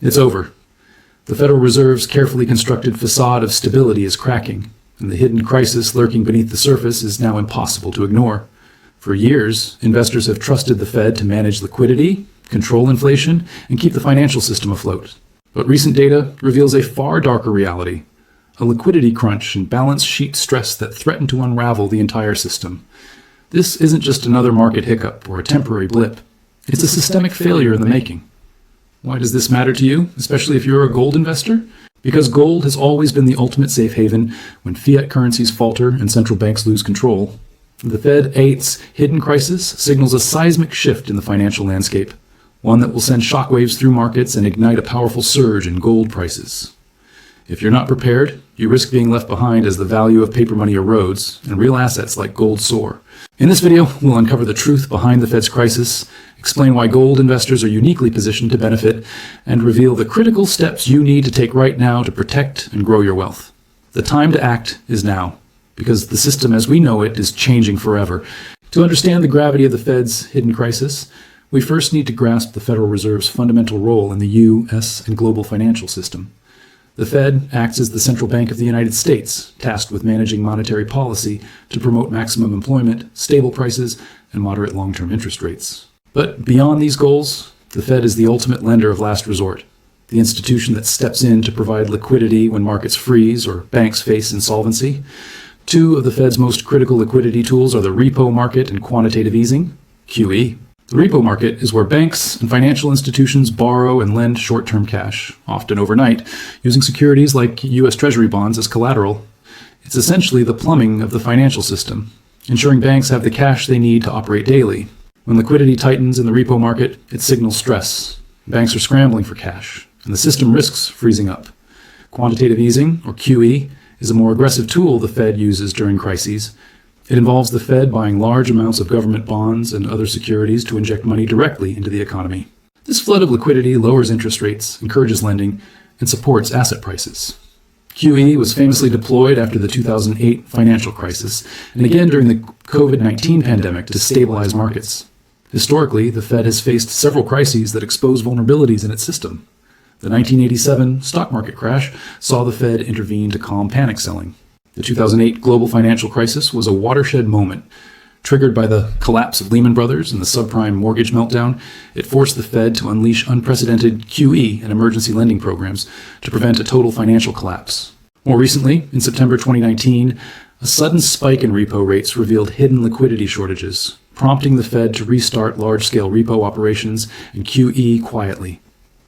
It's over. The Federal Reserve's carefully constructed facade of stability is cracking, and the hidden crisis lurking beneath the surface is now impossible to ignore. For years, investors have trusted the Fed to manage liquidity, control inflation, and keep the financial system afloat. But recent data reveals a far darker reality, a liquidity crunch and balance sheet stress that threaten to unravel the entire system. This isn't just another market hiccup or a temporary blip. It's a systemic failure in the making. Why does this matter to you, especially if you're a gold investor? Because gold has always been the ultimate safe haven when fiat currencies falter and central banks lose control. The Fed 8's hidden crisis signals a seismic shift in the financial landscape, one that will send shockwaves through markets and ignite a powerful surge in gold prices. If you're not prepared, you risk being left behind as the value of paper money erodes and real assets like gold soar. In this video, we'll uncover the truth behind the Fed's crisis, explain why gold investors are uniquely positioned to benefit, and reveal the critical steps you need to take right now to protect and grow your wealth. The time to act is now, because the system as we know it is changing forever. To understand the gravity of the Fed's hidden crisis, we first need to grasp the Federal Reserve's fundamental role in the U.S. and global financial system. The Fed acts as the central bank of the United States, tasked with managing monetary policy to promote maximum employment, stable prices, and moderate long-term interest rates. But beyond these goals, the Fed is the ultimate lender of last resort, the institution that steps in to provide liquidity when markets freeze or banks face insolvency. Two of the Fed's most critical liquidity tools are the repo market and quantitative easing, QE. The repo market is where banks and financial institutions borrow and lend short-term cash, often overnight, using securities like U.S. Treasury bonds as collateral. It's essentially the plumbing of the financial system, ensuring banks have the cash they need to operate daily. When liquidity tightens in the repo market, it signals stress. Banks are scrambling for cash, and the system risks freezing up. Quantitative easing, or QE, is a more aggressive tool the Fed uses during crises. It involves the Fed buying large amounts of government bonds and other securities to inject money directly into the economy. This flood of liquidity lowers interest rates, encourages lending, and supports asset prices. QE was famously deployed after the 2008 financial crisis, and again during the COVID-19 pandemic to stabilize markets. Historically, the Fed has faced several crises that expose vulnerabilities in its system. The 1987 stock market crash saw the Fed intervene to calm panic selling. The 2008 global financial crisis was a watershed moment. Triggered by the collapse of Lehman Brothers and the subprime mortgage meltdown, it forced the Fed to unleash unprecedented QE and emergency lending programs to prevent a total financial collapse. More recently, in September 2019, a sudden spike in repo rates revealed hidden liquidity shortages, prompting the Fed to restart large-scale repo operations and QE quietly.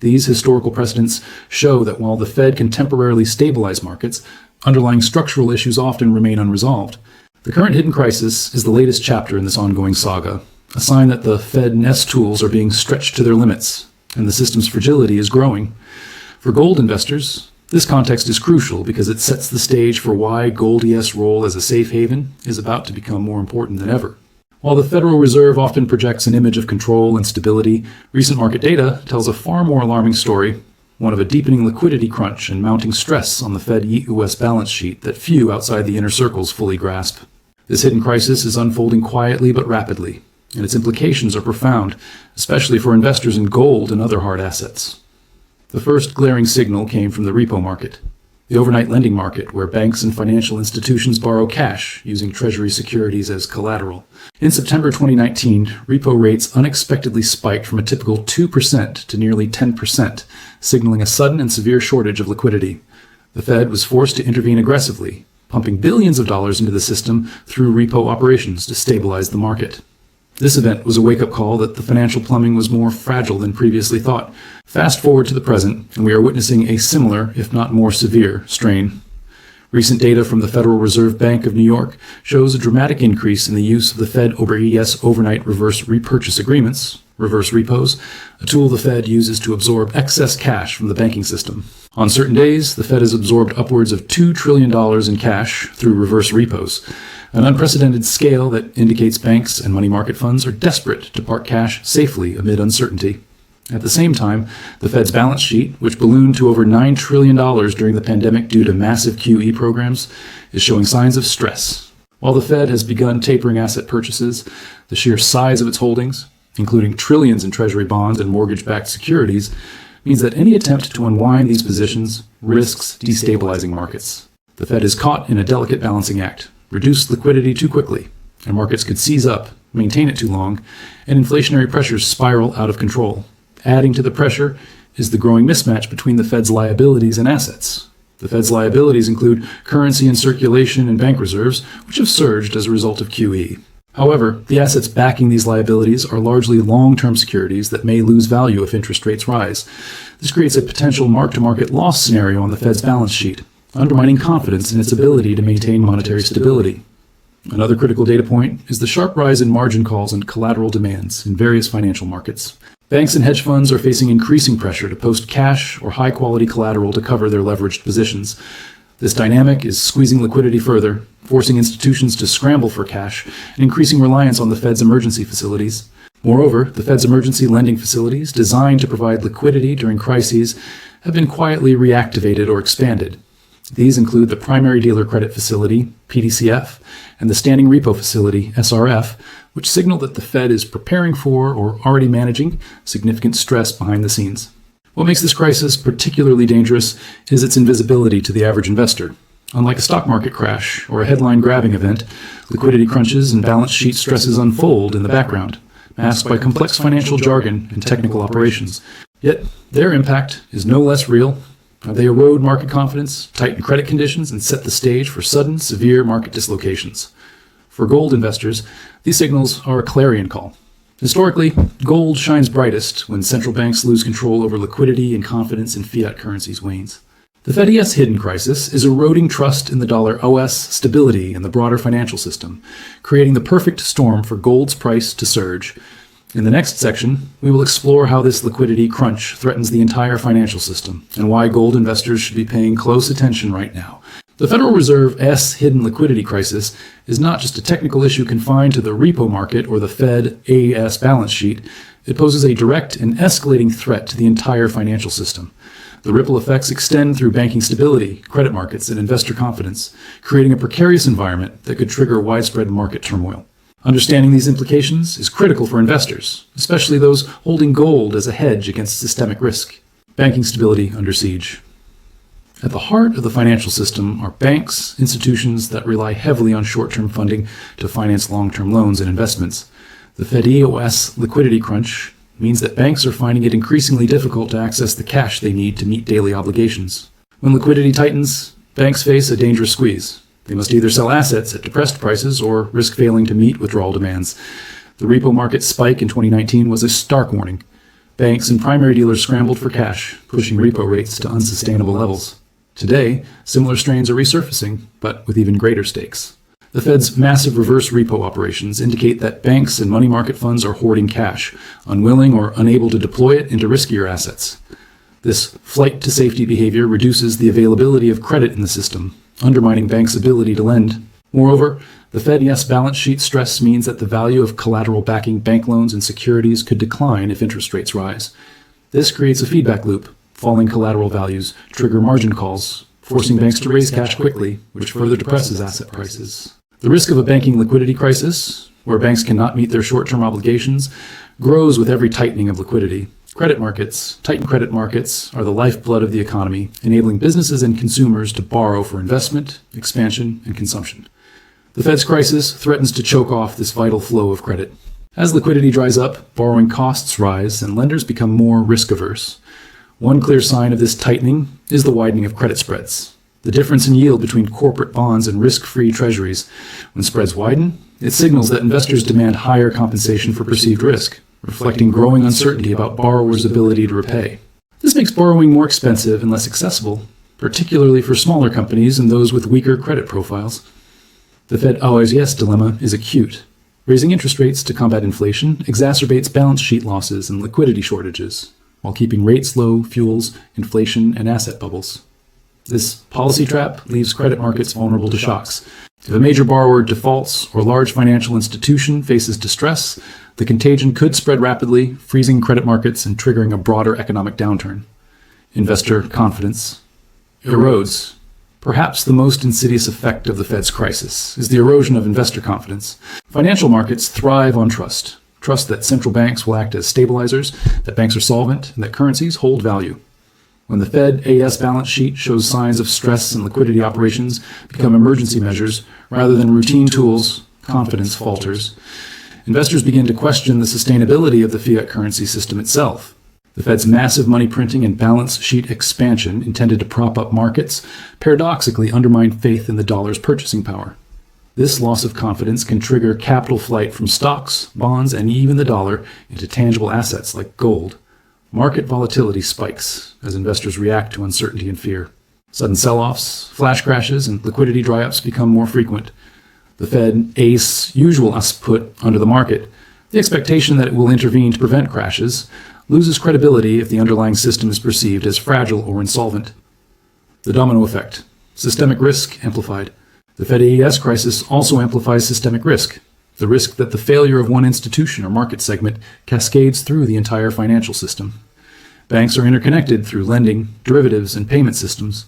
These historical precedents show that while the Fed can temporarily stabilize markets, underlying structural issues often remain unresolved. The current hidden crisis is the latest chapter in this ongoing saga, a sign that the Fed's tools are being stretched to their limits, and the system's fragility is growing. For gold investors, this context is crucial because it sets the stage for why Gold ES' role as a safe haven is about to become more important than ever. While the Federal Reserve often projects an image of control and stability, recent market data tells a far more alarming story, one of a deepening liquidity crunch and mounting stress on the Fed U.S. balance sheet that few outside the inner circles fully grasp. This hidden crisis is unfolding quietly but rapidly, and its implications are profound, especially for investors in gold and other hard assets. The first glaring signal came from the repo market, the overnight lending market where banks and financial institutions borrow cash using Treasury securities as collateral. In September 2019, repo rates unexpectedly spiked from a typical 2% to nearly 10%, signaling a sudden and severe shortage of liquidity. The Fed was forced to intervene aggressively, pumping billions of dollars into the system through repo operations to stabilize the market. This event was a wake-up call that the financial plumbing was more fragile than previously thought. Fast forward to the present, and we are witnessing a similar, if not more severe, strain. Recent data from the Federal Reserve Bank of New York shows a dramatic increase in the use of the Fed over ES overnight reverse repurchase agreements, reverse repos, a tool the Fed uses to absorb excess cash from the banking system. On certain days, the Fed has absorbed upwards of $2 trillion in cash through reverse repos, an unprecedented scale that indicates banks and money market funds are desperate to park cash safely amid uncertainty. At the same time, the Fed's balance sheet, which ballooned to over $9 trillion during the pandemic due to massive QE programs, is showing signs of stress. While the Fed has begun tapering asset purchases, the sheer size of its holdings, including trillions in Treasury bonds and mortgage-backed securities, means that any attempt to unwind these positions risks destabilizing markets. The Fed is caught in a delicate balancing act: reduce liquidity too quickly, and markets could seize up, maintain it too long, and inflationary pressures spiral out of control. Adding to the pressure is the growing mismatch between the Fed's liabilities and assets. The Fed's liabilities include currency in circulation and bank reserves, which have surged as a result of QE. However, the assets backing these liabilities are largely long-term securities that may lose value if interest rates rise. This creates a potential mark-to-market loss scenario on the Fed's balance sheet, undermining confidence in its ability to maintain monetary stability. Another critical data point is the sharp rise in margin calls and collateral demands in various financial markets. Banks and hedge funds are facing increasing pressure to post cash or high-quality collateral to cover their leveraged positions. This dynamic is squeezing liquidity further, forcing institutions to scramble for cash and increasing reliance on the Fed's emergency facilities. Moreover, the Fed's emergency lending facilities, designed to provide liquidity during crises, have been quietly reactivated or expanded. These include the Primary Dealer Credit Facility, PDCF, and the Standing Repo Facility, SRF, which signal that the Fed is preparing for or already managing significant stress behind the scenes. What makes this crisis particularly dangerous is its invisibility to the average investor. Unlike a stock market crash or a headline-grabbing event, liquidity crunches and balance sheet stresses unfold in the background, masked by complex financial jargon and technical operations. Yet, their impact is no less real. They erode market confidence, tighten credit conditions, and set the stage for sudden, severe market dislocations. For gold investors, these signals are a clarion call. Historically, gold shines brightest when central banks lose control over liquidity and confidence in fiat currencies wanes. The Fed-ES hidden crisis is eroding trust in the dollar OS stability in the broader financial system, creating the perfect storm for gold's price to surge. In the next section, we will explore how this liquidity crunch threatens the entire financial system and why gold investors should be paying close attention right now. The Federal Reserve's hidden liquidity crisis is not just a technical issue confined to the repo market or the Fed AES balance sheet. It poses a direct and escalating threat to the entire financial system. The ripple effects extend through banking stability, credit markets, and investor confidence, creating a precarious environment that could trigger widespread market turmoil. Understanding these implications is critical for investors, especially those holding gold as a hedge against systemic risk. Banking stability under siege. At the heart of the financial system are banks, institutions that rely heavily on short-term funding to finance long-term loans and investments. The Fed-EOS liquidity crunch means that banks are finding it increasingly difficult to access the cash they need to meet daily obligations. When liquidity tightens, banks face a dangerous squeeze. They must either sell assets at depressed prices or risk failing to meet withdrawal demands. The repo market spike in 2019 was a stark warning. Banks and primary dealers scrambled for cash, pushing repo rates to unsustainable levels. Today, similar strains are resurfacing, but with even greater stakes. The Fed's massive reverse repo operations indicate that banks and money market funds are hoarding cash, unwilling or unable to deploy it into riskier assets. This flight to safety behavior reduces the availability of credit in the system, undermining banks' ability to lend. Moreover, the Fed-ES balance sheet stress means that the value of collateral backing bank loans and securities could decline if interest rates rise. This creates a feedback loop. Falling collateral values trigger margin calls, forcing banks to raise cash quickly, which further depresses asset prices. The risk of a banking liquidity crisis, where banks cannot meet their short-term obligations, grows with every tightening of liquidity. Tightened credit markets are the lifeblood of the economy, enabling businesses and consumers to borrow for investment, expansion, and consumption. The Fed's crisis threatens to choke off this vital flow of credit. As liquidity dries up, borrowing costs rise, and lenders become more risk-averse. One clear sign of this tightening is the widening of credit spreads, the difference in yield between corporate bonds and risk-free treasuries. When spreads widen, it signals that investors demand higher compensation for perceived risk, reflecting growing uncertainty about borrowers' ability to repay. This makes borrowing more expensive and less accessible, particularly for smaller companies and those with weaker credit profiles. The Fed-OS dilemma is acute. Raising interest rates to combat inflation exacerbates balance sheet losses and liquidity shortages, while keeping rates low fuels inflation and asset bubbles. This policy trap leaves credit markets vulnerable to shocks. If a major borrower defaults or large financial institution faces distress, the contagion could spread rapidly, freezing credit markets and triggering a broader economic downturn. Investor confidence erodes. Perhaps the most insidious effect of the Fed's crisis is the erosion of investor confidence. Financial markets thrive on trust. trust that central banks will act as stabilizers, that banks are solvent, and that currencies hold value. When the Fed AS balance sheet shows signs of stress and liquidity operations become emergency measures rather than routine tools, confidence falters. Investors begin to question the sustainability of the fiat currency system itself. The Fed's massive money printing and balance sheet expansion intended to prop up markets paradoxically undermine faith in the dollar's purchasing power. This loss of confidence can trigger capital flight from stocks, bonds, and even the dollar into tangible assets like gold. Market volatility spikes as investors react to uncertainty and fear. Sudden sell-offs, flash crashes, and liquidity dry-ups become more frequent. The Fed ACE usual put under the market, the expectation that it will intervene to prevent crashes, loses credibility if the underlying system is perceived as fragile or insolvent. The domino effect. Systemic risk amplified. The Fed AES crisis also amplifies systemic risk, the risk that the failure of one institution or market segment cascades through the entire financial system. Banks are interconnected through lending, derivatives, and payment systems.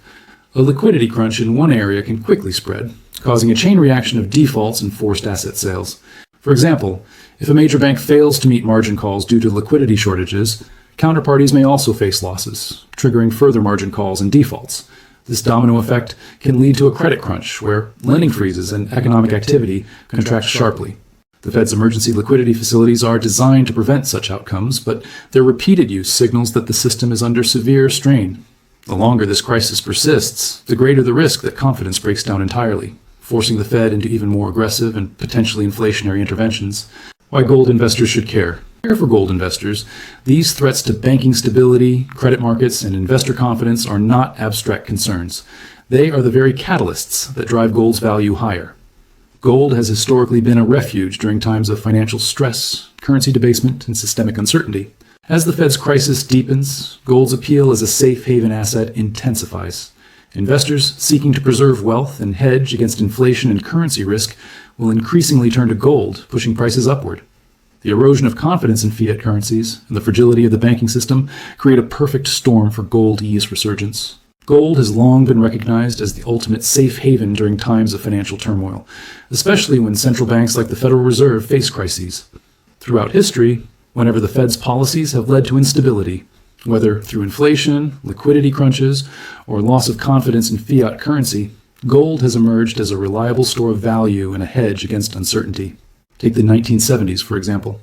A liquidity crunch in one area can quickly spread, causing a chain reaction of defaults and forced asset sales. For example, if a major bank fails to meet margin calls due to liquidity shortages, counterparties may also face losses, triggering further margin calls and defaults. This domino effect can lead to a credit crunch where lending freezes and economic activity contract sharply. The Fed's emergency liquidity facilities are designed to prevent such outcomes, but their repeated use signals that the system is under severe strain. The longer this crisis persists, the greater the risk that confidence breaks down entirely, forcing the Fed into even more aggressive and potentially inflationary interventions. Why gold investors should care. For gold investors, these threats to banking stability, credit markets, and investor confidence are not abstract concerns. They are the very catalysts that drive gold's value higher. Gold has historically been a refuge during times of financial stress, currency debasement, and systemic uncertainty. As the Fed's crisis deepens, gold's appeal as a safe haven asset intensifies. Investors seeking to preserve wealth and hedge against inflation and currency risk will increasingly turn to gold, pushing prices upward. The erosion of confidence in fiat currencies and the fragility of the banking system create a perfect storm for gold-e's resurgence. Gold has long been recognized as the ultimate safe haven during times of financial turmoil, especially when central banks like the Federal Reserve face crises. Throughout history, whenever the Fed's policies have led to instability, whether through inflation, liquidity crunches, or loss of confidence in fiat currency, gold has emerged as a reliable store of value and a hedge against uncertainty. Take the 1970s, for example.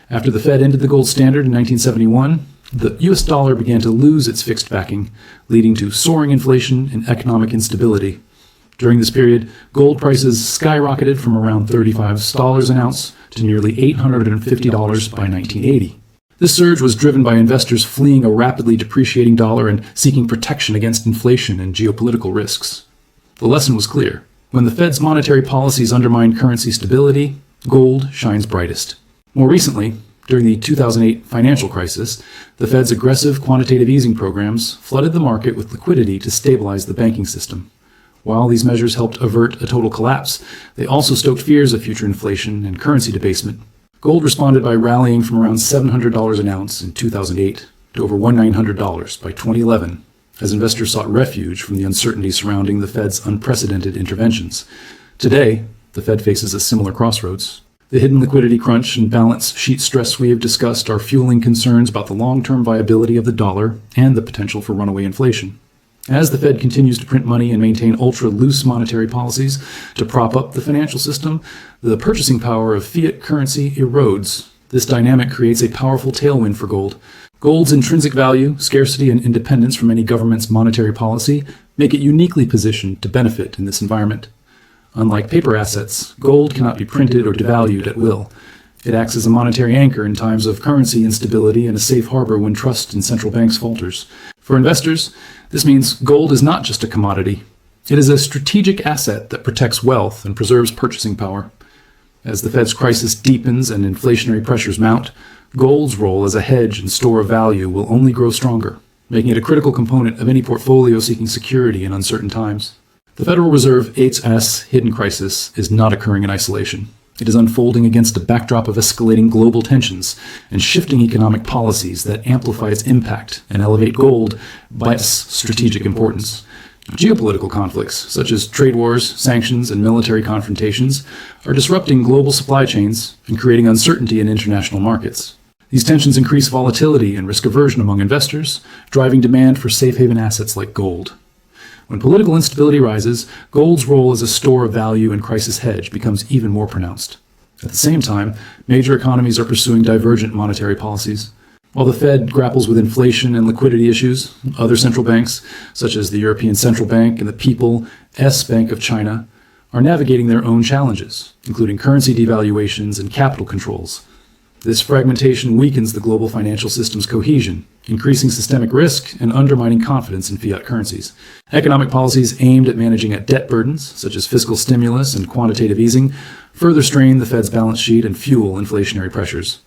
After the Fed ended the gold standard in 1971, the US dollar began to lose its fixed backing, leading to soaring inflation and economic instability. During this period, gold prices skyrocketed from around $35 an ounce to nearly $850 by 1980. This surge was driven by investors fleeing a rapidly depreciating dollar and seeking protection against inflation and geopolitical risks. The lesson was clear. When the Fed's monetary policies undermine currency stability, gold shines brightest. More recently, during the 2008 financial crisis, the Fed's aggressive quantitative easing programs flooded the market with liquidity to stabilize the banking system. While these measures helped avert a total collapse, they also stoked fears of future inflation and currency debasement. Gold responded by rallying from around $700 an ounce in 2008 to over $1,900 by 2011, as investors sought refuge from the uncertainty surrounding the Fed's unprecedented interventions. Today, the Fed faces a similar crossroads. The hidden liquidity crunch and balance sheet stress we have discussed are fueling concerns about the long-term viability of the dollar and the potential for runaway inflation. As the Fed continues to print money and maintain ultra-loose monetary policies to prop up the financial system, the purchasing power of fiat currency erodes. This dynamic creates a powerful tailwind for gold. Gold's intrinsic value, scarcity, and independence from any government's monetary policy make it uniquely positioned to benefit in this environment. Unlike paper assets, gold cannot be printed or devalued at will. It acts as a monetary anchor in times of currency instability and a safe harbor when trust in central banks falters. For investors, this means gold is not just a commodity. It is a strategic asset that protects wealth and preserves purchasing power. As the Fed's crisis deepens and inflationary pressures mount, gold's role as a hedge and store of value will only grow stronger, making it a critical component of any portfolio seeking security in uncertain times. The Federal Reserve HS hidden crisis is not occurring in isolation. It is unfolding against a backdrop of escalating global tensions and shifting economic policies that amplify its impact and elevate gold by its strategic importance. Geopolitical conflicts, such as trade wars, sanctions, and military confrontations, are disrupting global supply chains and creating uncertainty in international markets. These tensions increase volatility and risk aversion among investors, driving demand for safe haven assets like gold. When political instability rises, gold's role as a store of value and crisis hedge becomes even more pronounced. At the same time, major economies are pursuing divergent monetary policies. While the Fed grapples with inflation and liquidity issues, other central banks, such as the European Central Bank and the People's Bank of China, are navigating their own challenges, including currency devaluations and capital controls. This fragmentation weakens the global financial system's cohesion, increasing systemic risk and undermining confidence in fiat currencies. Economic policies aimed at managing debt burdens, such as fiscal stimulus and quantitative easing, further strain the Fed's balance sheet and fuel inflationary pressures.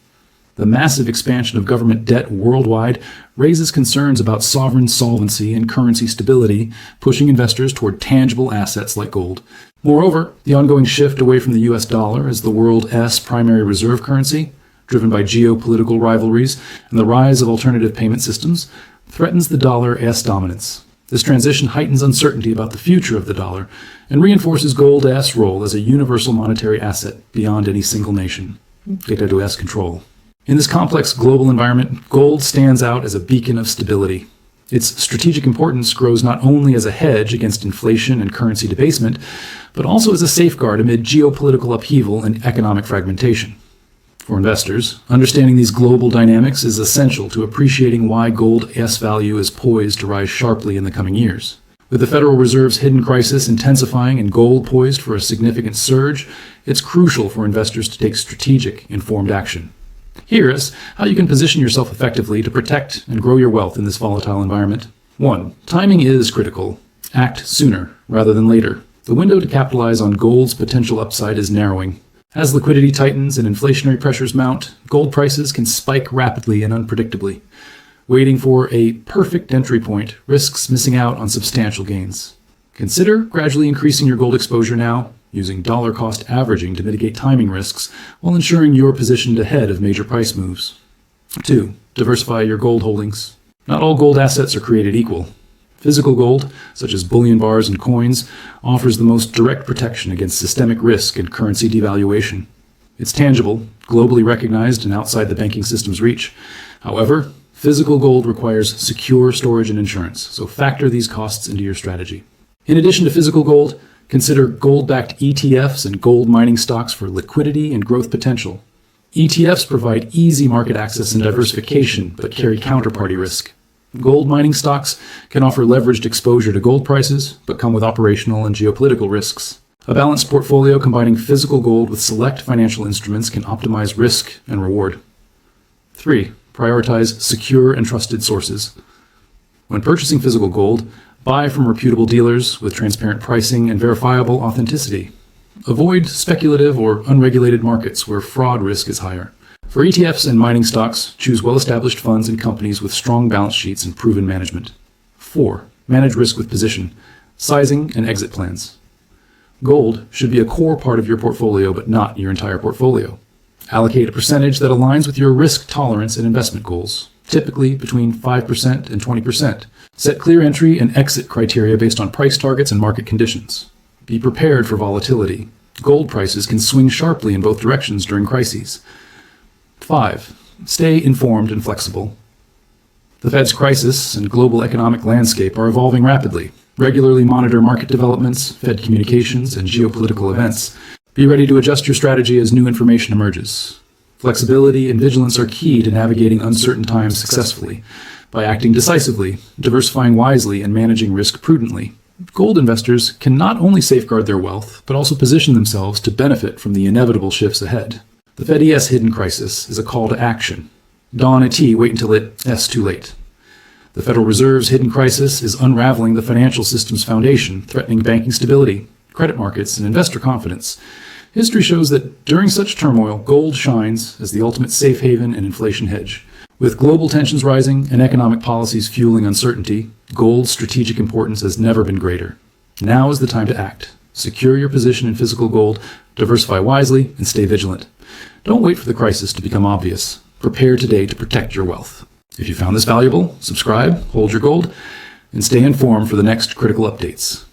The massive expansion of government debt worldwide raises concerns about sovereign solvency and currency stability, pushing investors toward tangible assets like gold. Moreover, the ongoing shift away from the US dollar as the world's primary reserve currency, driven by geopolitical rivalries and the rise of alternative payment systems, threatens the dollar's dominance. This transition heightens uncertainty about the future of the dollar and reinforces gold's role as a universal monetary asset beyond any single nation. Greater control. In this complex global environment, gold stands out as a beacon of stability. Its strategic importance grows not only as a hedge against inflation and currency debasement, but also as a safeguard amid geopolitical upheaval and economic fragmentation. For investors, understanding these global dynamics is essential to appreciating why gold's value is poised to rise sharply in the coming years. With the Federal Reserve's hidden crisis intensifying and gold poised for a significant surge, it's crucial for investors to take strategic, informed action. Here is how you can position yourself effectively to protect and grow your wealth in this volatile environment. 1. Timing is critical. Act sooner rather than later. The window to capitalize on gold's potential upside is narrowing. As liquidity tightens and inflationary pressures mount, gold prices can spike rapidly and unpredictably. Waiting for a perfect entry point risks missing out on substantial gains. Consider gradually increasing your gold exposure now, using dollar cost averaging to mitigate timing risks while ensuring you're positioned ahead of major price moves. 2. Diversify your gold holdings. Not all gold assets are created equal. Physical gold, such as bullion bars and coins, offers the most direct protection against systemic risk and currency devaluation. It's tangible, globally recognized, and outside the banking system's reach. However, physical gold requires secure storage and insurance, so factor these costs into your strategy. In addition to physical gold, consider gold-backed ETFs and gold mining stocks for liquidity and growth potential. ETFs provide easy market access and diversification, but carry counterparty risk. Gold mining stocks can offer leveraged exposure to gold prices, but come with operational and geopolitical risks. A balanced portfolio combining physical gold with select financial instruments can optimize risk and reward. 3. Prioritize secure and trusted sources. When purchasing physical gold, buy from reputable dealers with transparent pricing and verifiable authenticity. Avoid speculative or unregulated markets where fraud risk is higher. For ETFs and mining stocks, choose well-established funds and companies with strong balance sheets and proven management. 4. Manage risk with position, sizing, and exit plans. Gold should be a core part of your portfolio, but not your entire portfolio. Allocate a percentage that aligns with your risk tolerance and investment goals, typically between 5% and 20%. Set clear entry and exit criteria based on price targets and market conditions. Be prepared for volatility. Gold prices can swing sharply in both directions during crises. 5. Stay informed and flexible. The Fed's crisis and global economic landscape are evolving rapidly. Regularly monitor market developments, Fed communications, and geopolitical events. Be ready to adjust your strategy as new information emerges. Flexibility and vigilance are key to navigating uncertain times successfully. By acting decisively, diversifying wisely, and managing risk prudently, gold investors can not only safeguard their wealth, but also position themselves to benefit from the inevitable shifts ahead. The Fed's hidden crisis is a call to action. Don't wait until it's too late. The Federal Reserve's hidden crisis is unraveling the financial system's foundation, threatening banking stability, credit markets, and investor confidence. History shows that during such turmoil, gold shines as the ultimate safe haven and inflation hedge. With global tensions rising and economic policies fueling uncertainty, gold's strategic importance has never been greater. Now is the time to act. Secure your position in physical gold, diversify wisely, and stay vigilant. Don't wait for the crisis to become obvious. Prepare today to protect your wealth. If you found this valuable, subscribe, hold your gold, and stay informed for the next critical updates.